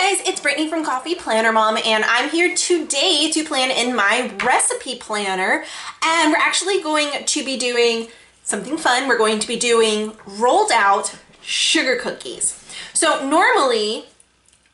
guys, it's Brittany from Coffee Planner Mom, and I'm here today to plan in my recipe planner. And we're actually going to be doing something fun. We're going to be doing rolled out sugar cookies. So normally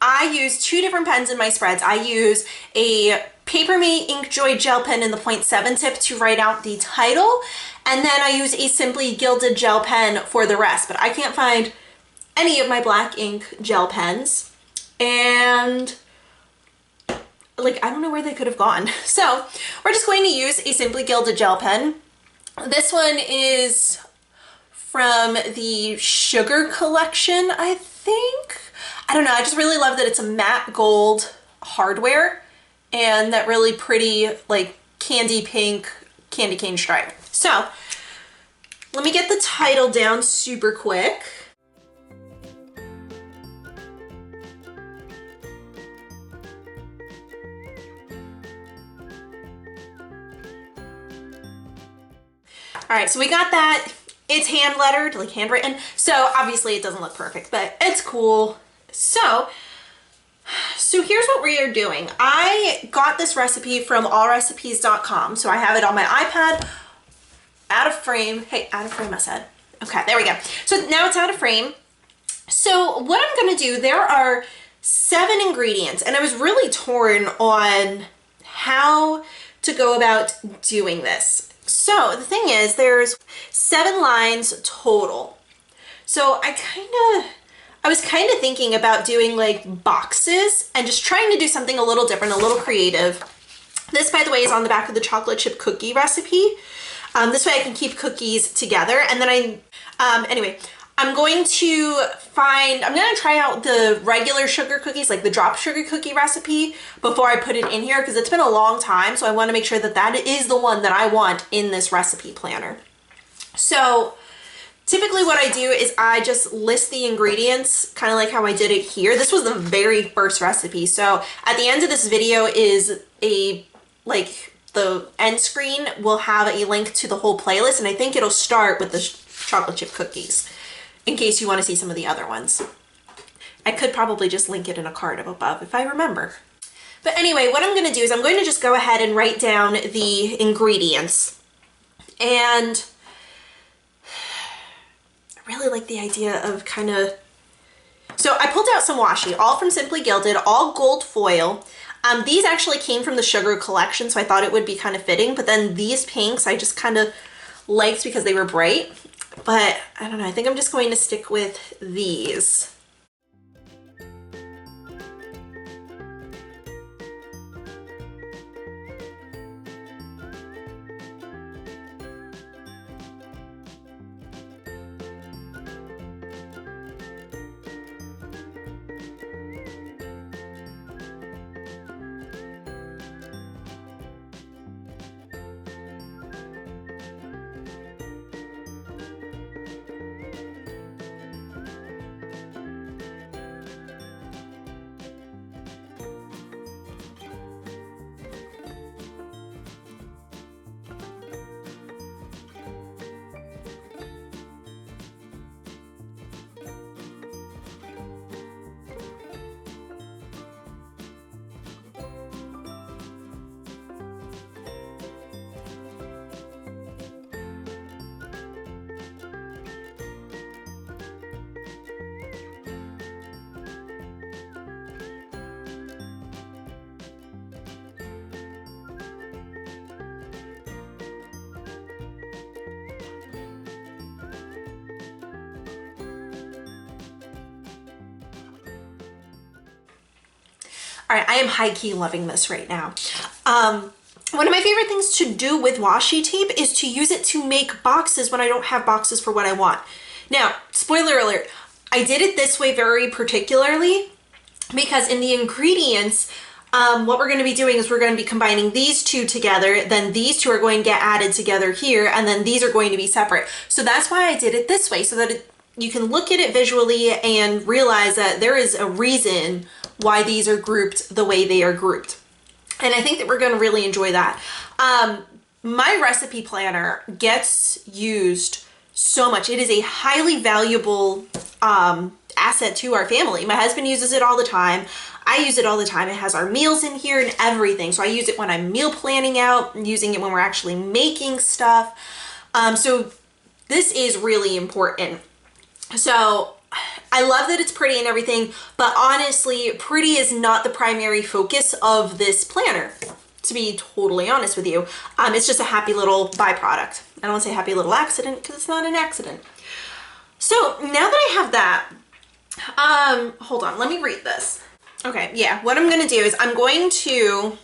I use two different pens in my spreads. I use a Paper Mate Inkjoy gel pen in the 0.7 tip to write out the title, and then I use a Simply Gilded gel pen for the rest, but I can't find any of my black ink gel pens. And like, I don't know where they could have gone. So we're just going to use a Simply Gilded gel pen. This one is from the Sugar collection, I think. I don't know, I just really love that it's a matte gold hardware and that really pretty like candy pink candy cane stripe. So let me get the title down super quick. All right, so we got that. It's hand lettered, like handwritten. So obviously it doesn't look perfect, but it's cool. So here's what we are doing. I got this recipe from allrecipes.com. So I have it on my iPad, out of frame. Hey, out of frame, I said. Okay, there we go. So now it's out of frame. So what I'm gonna do, there are 7 ingredients, and I was really torn on how to go about doing this. So the thing is, there's 7 lines total. So I was kind of thinking about doing like boxes and just trying to do something a little different, a little creative. This, by the way, is on the back of the chocolate chip cookie recipe. This way I can keep cookies together. And then anyway, I'm going to try out the regular sugar cookies, like the drop sugar cookie recipe, before I put it in here, because it's been a long time. So I want to make sure that that is the one that I want in this recipe planner. So typically what I do is I just list the ingredients, kind of like how I did it here. This was the very first recipe. So at the end of this video is the end screen will have a link to the whole playlist, and I think it'll start with the chocolate chip cookies, in case you want to see some of the other ones. I could probably just link it in a card up above if I remember. But anyway, what I'm going to do is I'm going to just go ahead and write down the ingredients. And I really like the idea of so I pulled out some washi, all from Simply Gilded, all gold foil. These actually came from the Sugar collection, so I thought it would be kind of fitting. But then these pinks I just kind of liked because they were bright. But I don't know, I think I'm just going to stick with these. All right, I am high-key loving this right now. One of my favorite things to do with washi tape is to use it to make boxes when I don't have boxes for what I want. Now, spoiler alert, I did it this way very particularly because in the ingredients, what we're going to be doing is we're going to be combining these two together, then these two are going to get added together here, and then these are going to be separate. So that's why I did it this way, so that you can look at it visually and realize that there is a reason why these are grouped the way they are grouped. And I think that we're going to really enjoy that. My recipe planner gets used so much. It is a highly valuable asset to our family. My husband uses it all the time. I use it all the time. It has our meals in here and everything. So I use it when I'm meal planning out, I'm using it when we're actually making stuff. So this is really important. So I love that it's pretty and everything, but honestly, pretty is not the primary focus of this planner, to be totally honest with you. It's just a happy little byproduct. I don't want to say happy little accident because it's not an accident. So now that I have that, hold on, let me read this. Okay, yeah, what I'm going to do is I'm going to,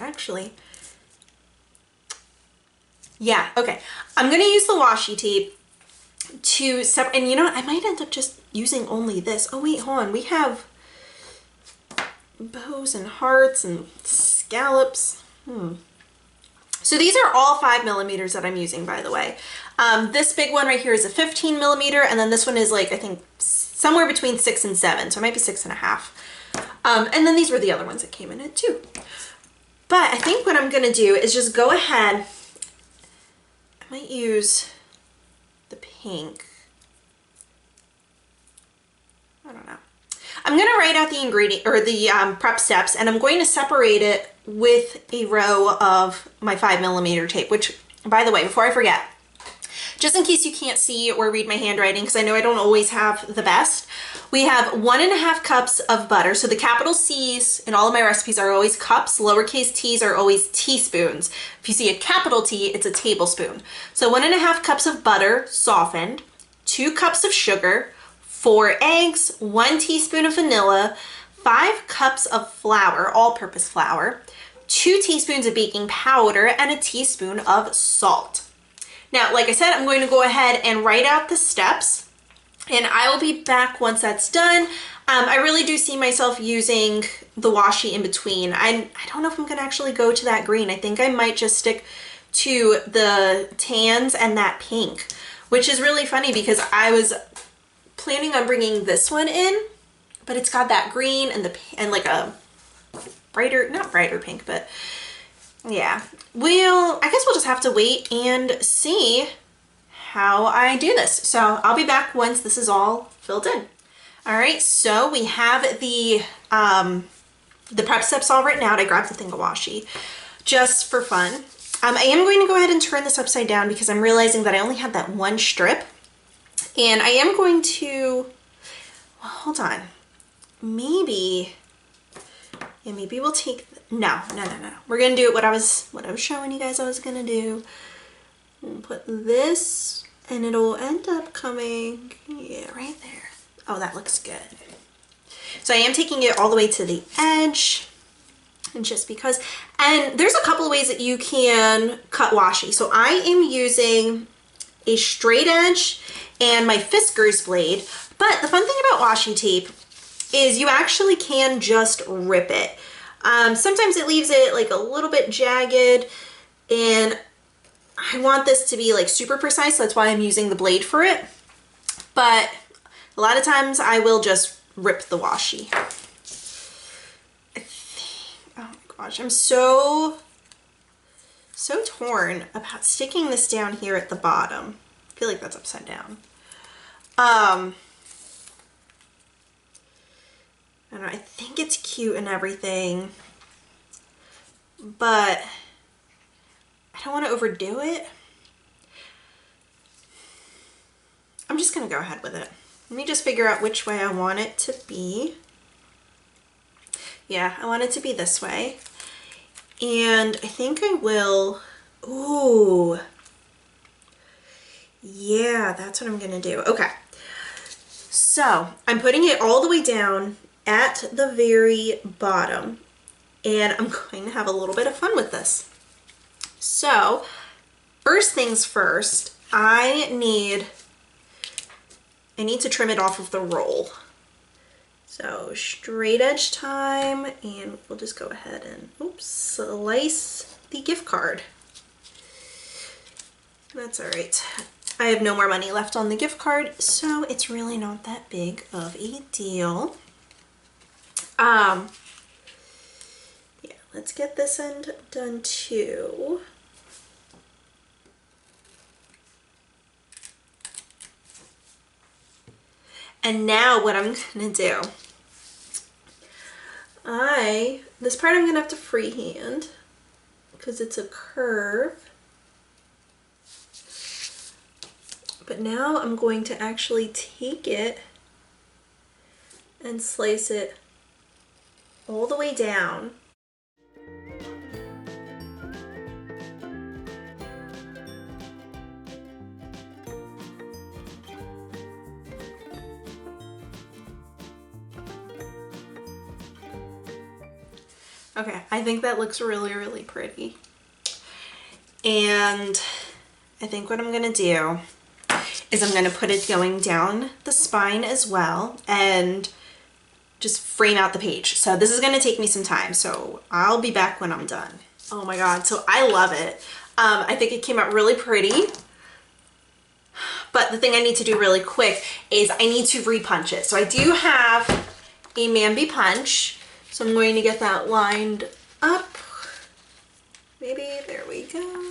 actually, yeah, okay. I'm going to use the washi tape to separate, and you know what, I might end up just using only this. Oh wait, hold on, we have bows and hearts and scallops. So these are all 5mm that I'm using, by the way. This big one right here is a 15mm, and then this one is like, I think, somewhere between 6 and 7, so it might be 6.5. And then these were the other ones that came in it too. But I think what I'm gonna do is just go ahead, I might use the pink. I don't know. I'm gonna write out the ingredient or the prep steps, and I'm going to separate it with a row of my 5mm tape, which, by the way, before I forget, just in case you can't see or read my handwriting, because I know I don't always have the best, we have 1.5 cups of butter. So the capital C's in all of my recipes are always cups, lowercase t's are always teaspoons. If you see a capital T, it's a tablespoon. So 1.5 cups of butter, softened, 2 cups of sugar, 4 eggs, 1 teaspoon of vanilla, 5 cups of flour, all-purpose flour, 2 teaspoons of baking powder, and a teaspoon of salt. Now, like I said, I'm going to go ahead and write out the steps, and I will be back once that's done. I really do see myself using the washi in between. I don't know if I'm going to actually go to that green. I think I might just stick to the tans and that pink, which is really funny because I was planning on bringing this one in, but it's got that green and like a brighter, not brighter pink, but yeah, I guess we'll just have to wait and see how I do this. So I'll be back once this is all filled in. All right, so we have the prep steps all written out. I grabbed the thing of washi just for fun. I am going to go ahead and turn this upside down because I'm realizing that I only have that one strip. And I am going to, well, hold on, maybe we'll take, no. We're gonna do it what I was showing you guys I was gonna do. We'll put this, and it'll end up coming, yeah, right there. Oh, that looks good. So I am taking it all the way to the edge, and just because, and there's a couple of ways that you can cut washi. So I am using a straight edge and my Fisker's blade, but the fun thing about washi tape is you actually can just rip it. Sometimes it leaves it like a little bit jagged, and I want this to be like super precise, so that's why I'm using the blade for it. But a lot of times I will just rip the washi. Oh my gosh, I'm so torn about sticking this down here at the bottom. I feel like that's upside down. I don't know, I think it's cute and everything, but I don't want to overdo it. I'm just gonna go ahead with it. Let me just figure out which way I want it to be. Yeah, I want it to be this way. And I think I will, ooh. Yeah, that's what I'm gonna do. Okay. So I'm putting it all the way down at the very bottom, and I'm going to have a little bit of fun with this. So first things first, I need to trim it off of the roll. So straight edge time, and we'll just go ahead and, oops, slice the gift card. That's all right. I have no more money left on the gift card, so it's really not that big of a deal. Yeah, let's get this end done too. And now what I'm gonna do, this part I'm gonna have to freehand because it's a curve. But now I'm going to actually take it and slice it all the way down. Okay, I think that looks really, really pretty. And I think what I'm gonna do is I'm gonna put it going down the spine as well and just frame out the page. So this is gonna take me some time, so I'll be back when I'm done. Oh my God, so I love it. I think it came out really pretty. But the thing I need to do really quick is I need to repunch it. So I do have a Mambi punch. So I'm going to get that lined up. Maybe, there we go.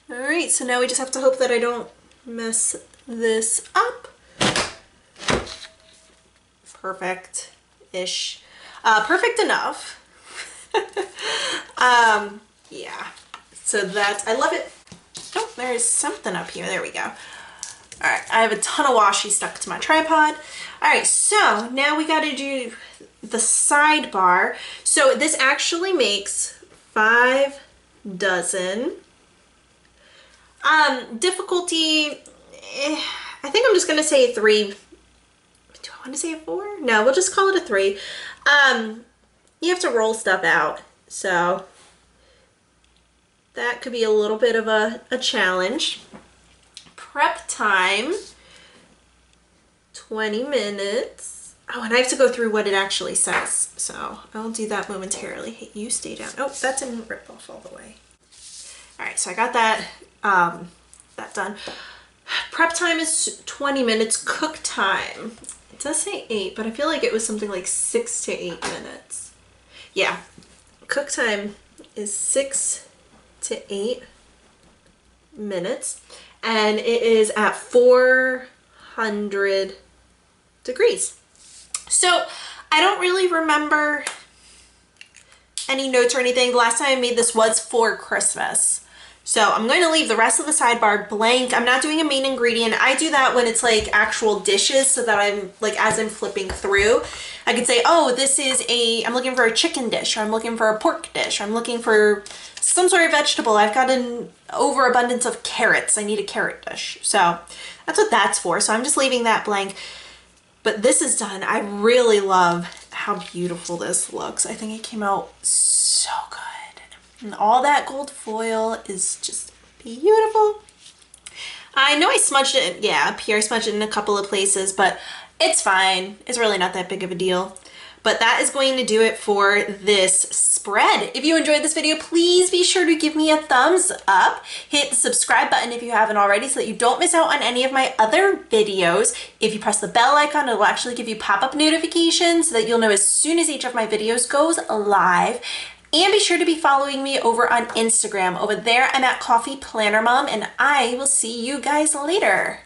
All right, so now we just have to hope that I don't mess this up. Perfect-ish. Perfect enough. Yeah, so that, I love it. Oh, there's something up here, there we go. All right, I have a ton of washi stuck to my tripod. All right, so now we gotta do the sidebar. So this actually makes 5 dozen. Difficulty, I think I'm just gonna say 3. Do I want to say a 4? No, we'll just call it a 3. You have to roll stuff out, so that could be a little bit of a challenge. Prep time, 20 minutes. Oh, and I have to go through what it actually says, so I'll do that momentarily. Hey, you stay down. Oh, that didn't rip off all the way. All right, so I got that, that done. Prep time is 20 minutes. Cook time, it does say 8, but I feel like it was something like 6 to 8 minutes. Yeah, cook time is 6 to 8 minutes, and it is at 400 degrees. So I don't really remember any notes or anything. The last time I made this was for Christmas. So I'm going to leave the rest of the sidebar blank. I'm not doing a main ingredient. I do that when it's like actual dishes, so that I'm like, as I'm flipping through, I could say, oh, this is I'm looking for a chicken dish, or I'm looking for a pork dish, or I'm looking for some sort of vegetable. I've got an overabundance of carrots. I need a carrot dish. So that's what that's for. So I'm just leaving that blank. But this is done. I really love how beautiful this looks. I think it came out so good. And all that gold foil is just beautiful. I know I smudged it, yeah, up here I smudged it in a couple of places, but it's fine. It's really not that big of a deal. But that is going to do it for this spread. If you enjoyed this video, please be sure to give me a thumbs up. Hit the subscribe button if you haven't already so that you don't miss out on any of my other videos. If you press the bell icon, it will actually give you pop-up notifications so that you'll know as soon as each of my videos goes live. And be sure to be following me over on Instagram. Over there, I'm at Coffee Planner Mom, and I will see you guys later.